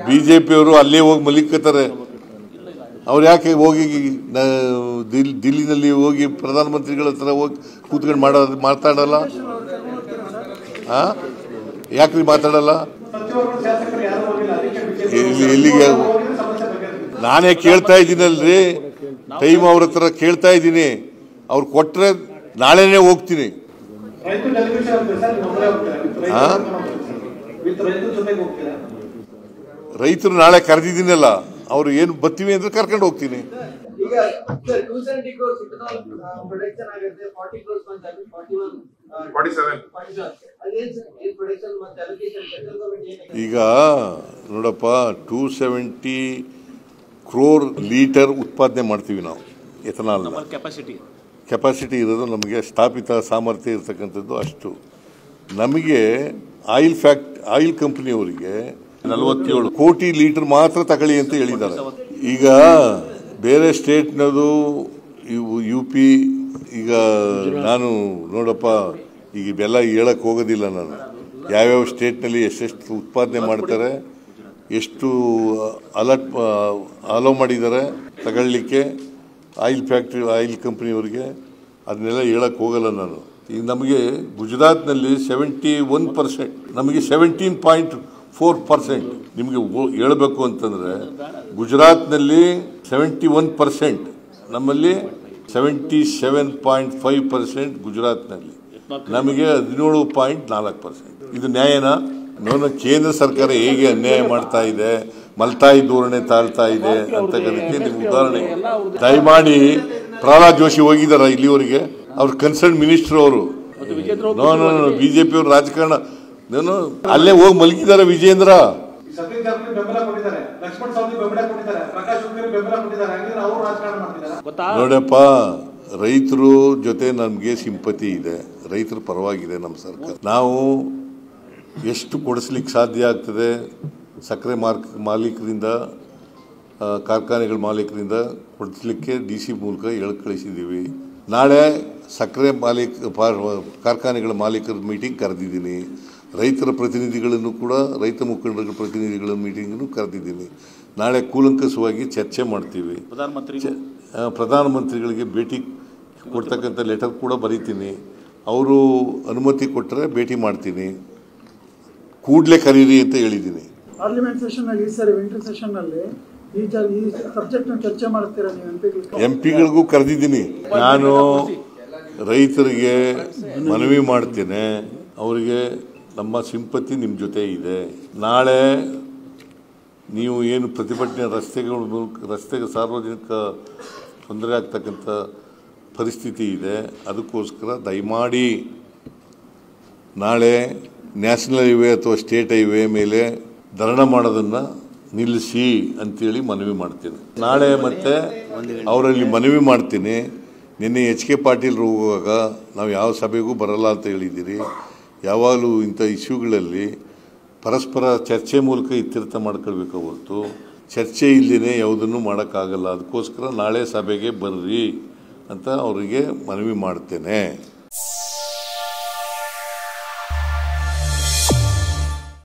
ಬಿಜೆಪಿಯವರು ಅಲ್ಲೇ ಹೋಗಿ ಮಲಿಕತ್ತಾರೆ. ಅವ್ರು ಯಾಕೆ ಹೋಗಿ ದಿಲ್ಲಿನಲ್ಲಿ ಹೋಗಿ ಪ್ರಧಾನಮಂತ್ರಿಗಳ ಹತ್ರ ಹೋಗಿ ಕೂತ್ಕೊಂಡು ಮಾತಾಡಲ್ಲ? ಯಾಕ್ರಿ ಮಾತಾಡಲ್ಲ? ಎಲ್ಲಿಗೆ ನಾನೇ ಕೇಳ್ತಾ ಇದ್ದೀನಲ್ರಿ, ಟೈಮ್ ಅವ್ರ ಹತ್ರ ಕೇಳ್ತಾ ಇದ್ದೀನಿ. ಅವ್ರು ಕೊಟ್ರೆ ನಾಳೆನೇ ಹೋಗ್ತೀನಿ. ರೈತರು ನಾಳೆ ಕರೆದಿದ್ದೀನಲ್ಲ, ಅವ್ರು ಏನು ಬರ್ತೀವಿ ಅಂದ್ರೆ ಕರ್ಕೊಂಡು ಹೋಗ್ತೀನಿ. ಈಗ ನೋಡಪ್ಪ, 270 crore ಲೀಟರ್ ಉತ್ಪಾದನೆ ಮಾಡ್ತೀವಿ ನಾವು ಎಥನಾಲ್. ಕೆಪಾಸಿಟಿ ಇರೋದು ನಮಗೆ, ಸ್ಥಾಪಿತ ಸಾಮರ್ಥ್ಯ ಇರತಕ್ಕಂಥದ್ದು ಅಷ್ಟು. ನಮಗೆ ಆಯಿಲ್ ಕಂಪನಿಯವರಿಗೆ 47 ಕೋಟಿ ಲೀಟರ್ ಮಾತ್ರ ತಗೊಳ್ಳಿ ಅಂತ ಹೇಳಿದ್ದಾರೆ. ಈಗ ಬೇರೆ ಸ್ಟೇಟ್ನದು UP, ಈಗ ನಾನು ನೋಡಪ್ಪ, ಈಗ ಇವೆಲ್ಲ ಹೇಳಕ್ಕೆ ಹೋಗೋದಿಲ್ಲ ನಾನು. ಯಾವ್ಯಾವ ಸ್ಟೇಟ್ನಲ್ಲಿ ಎಷ್ಟೆಷ್ಟು ಉತ್ಪಾದನೆ ಮಾಡ್ತಾರೆ, ಎಷ್ಟು ಅಲೋ ಮಾಡಿದ್ದಾರೆ ತಗೊಳ್ಳಿಕ್ಕೆ ಆಯಿಲ್ ಕಂಪ್ನಿಯವರಿಗೆ, ಅದನ್ನೆಲ್ಲ ಹೇಳಕ್ಕೆ ಹೋಗಲ್ಲ ನಾನು. ಈಗ ನಮಗೆ ಗುಜರಾತ್ನಲ್ಲಿ 71%, ನಮಗೆ 17.4%. ನಿಮಗೆ ಹೇಳಬೇಕು ಅಂತಂದರೆ ಗುಜರಾತ್ನಲ್ಲಿ 71%, ನಮ್ಮಲ್ಲಿ 77.5% ಗುಜರಾತ್ನಲ್ಲಿ, ನಮಗೆ 17.4%. ಇದು ನ್ಯಾಯನಾ? ನೋಡೋಣ ಕೇಂದ್ರ ಸರ್ಕಾರ ಹೇಗೆ ಅನ್ಯಾಯ ಮಾಡ್ತಾ ಇದೆ, ಮಲ್ತಾಯಿ ಧೋರಣೆ ತಾಳ್ತಾ ಇದೆ ಅಂತಕ್ಕಂಥಕ್ಕೆ ನಿಮ್ಗೆ ಉದಾಹರಣೆ. ದಯಮಾಡಿ ಪ್ರಹ್ಲಾದ್ ಜೋಶಿ ಹೋಗಿದಾರ ಇಲ್ಲಿವರೆಗೆ? ಅವ್ರ ಕನ್ಸರ್ನ್ ಮಿನಿಸ್ಟರ್ ಅವರು. ಬಿಜೆಪಿ ಅವರು ರಾಜಕಾರಣ ಅಲ್ಲೇ ಹೋಗಿ ಮಲಗಿದ್ದಾರೆ. ವಿಜೇಂದ್ರ ನೋಡಪ್ಪ, ರೈತರು ಜೊತೆ ನಮಗೆ ಸಿಂಪತಿ ಇದೆ, ರೈತರ ಪರವಾಗಿದೆ ನಮ್ಮ ಸರ್ಕಾರ. ನಾವು ಎಷ್ಟು ಕೊಡಿಸ್ಲಿಕ್ಕೆ ಸಾಧ್ಯ ಆಗ್ತದೆ ಸಕ್ಕರೆ ಮಾಲೀಕರಿಂದ, ಕಾರ್ಖಾನೆಗಳ ಮಾಲೀಕರಿಂದ ಕೊಡಿಸ್ಲಿಕ್ಕೆ DC ಮೂಲಕ ಹೇಳಿ ಕಳಿಸಿದ್ದೀವಿ. ನಾಳೆ ಸಕ್ಕರೆ ಕಾರ್ಖಾನೆಗಳ ಮಾಲೀಕರ ಮೀಟಿಂಗ್ ಕರೆದಿದ್ದೀನಿ. ರೈತರ ಪ್ರತಿನಿಧಿಗಳನ್ನು ಕೂಡ, ರೈತ ಮುಖಂಡರ ಪ್ರತಿನಿಧಿಗಳ ಮೀಟಿಂಗನ್ನು ಕರೆದಿದ್ದೀನಿ. ನಾಳೆ ಕೂಲಂಕಷವಾಗಿ ಚರ್ಚೆ ಮಾಡ್ತೀವಿ. ಪ್ರಧಾನಮಂತ್ರಿಗಳಿಗೆ ಭೇಟಿ ಕೊಡ್ತಕ್ಕಂಥ ಲೆಟರ್ ಕೂಡ ಬರೀತೀನಿ. ಅವರು ಅನುಮತಿ ಕೊಟ್ಟರೆ ಭೇಟಿ ಮಾಡ್ತೀನಿ. ಕೂಡಲೇ ಕರೀರಿ ಅಂತ ಹೇಳಿದ್ದೀನಿ. ಪಾರ್ಲಿಮೆಂಟ್ ಸೆಷನ್ನಲ್ಲಿ ಈ ಸರಿ ವಿಂಟರ್ ಸೆಷನ್ನಲ್ಲಿ ಈ ಸಬ್ಜೆಕ್ಟ್ನ ಚರ್ಚೆ ಮಾಡ್ತೀರಾ ನೀವು? ಎಂಪಿಗಳಿಗೂ ಕರೆದಿದ್ದೀನಿ. ನಾನು ರೈತರಿಗೆ ಮನವಿ ಮಾಡ್ತೇನೆ, ಅವರಿಗೆ ನಮ್ಮ ಸಿಂಪತಿ ನಿಮ್ಮ ಜೊತೆ ಇದೆ. ನಾಳೆ ನೀವು ಏನು ಪ್ರತಿಭಟನೆ ರಸ್ತೆಗೆ ಸಾರ್ವಜನಿಕ ತೊಂದರೆ ಆಗ್ತಕ್ಕಂಥ ಪರಿಸ್ಥಿತಿ ಇದೆ, ಅದಕ್ಕೋಸ್ಕರ ದಯಮಾಡಿ ನಾಳೆ ನ್ಯಾಷನಲ್ ಹೈವೇ ಅಥವಾ ಸ್ಟೇಟ್ ಹೈವೇ ಮೇಲೆ ಧರಣ ಮಾಡೋದನ್ನು ನಿಲ್ಲಿಸಿ ಅಂತೇಳಿ ಮನವಿ ಮಾಡ್ತೀನಿ. ನಾಳೆ ಮತ್ತೆ ಅವರಲ್ಲಿ ಮನವಿ ಮಾಡ್ತೀನಿ. ನಿನ್ನೆ HK ಪಾಟೀಲ್ ಹೋಗುವಾಗ ನಾವು ಯಾವ ಸಭೆಗೂ ಬರಲ್ಲ ಅಂತ ಹೇಳಿದ್ದೀರಿ. ಯಾವಾಗಲೂ ಇಂಥ ಇಶ್ಯೂಗಳಲ್ಲಿ ಪರಸ್ಪರ ಚರ್ಚೆ ಮೂಲಕ ಇತ್ಯರ್ಥ ಮಾಡ್ಕೊಳ್ಬೇಕು ಹೊರತು ಚರ್ಚೆ ಇಲ್ಲದೇ ಯಾವುದನ್ನು ಮಾಡೋಕ್ಕಾಗಲ್ಲ. ಅದಕ್ಕೋಸ್ಕರ ನಾಳೆ ಸಭೆಗೆ ಬರ್ರಿ ಅಂತ ಅವರಿಗೆ ಮನವಿ ಮಾಡ್ತೇನೆ.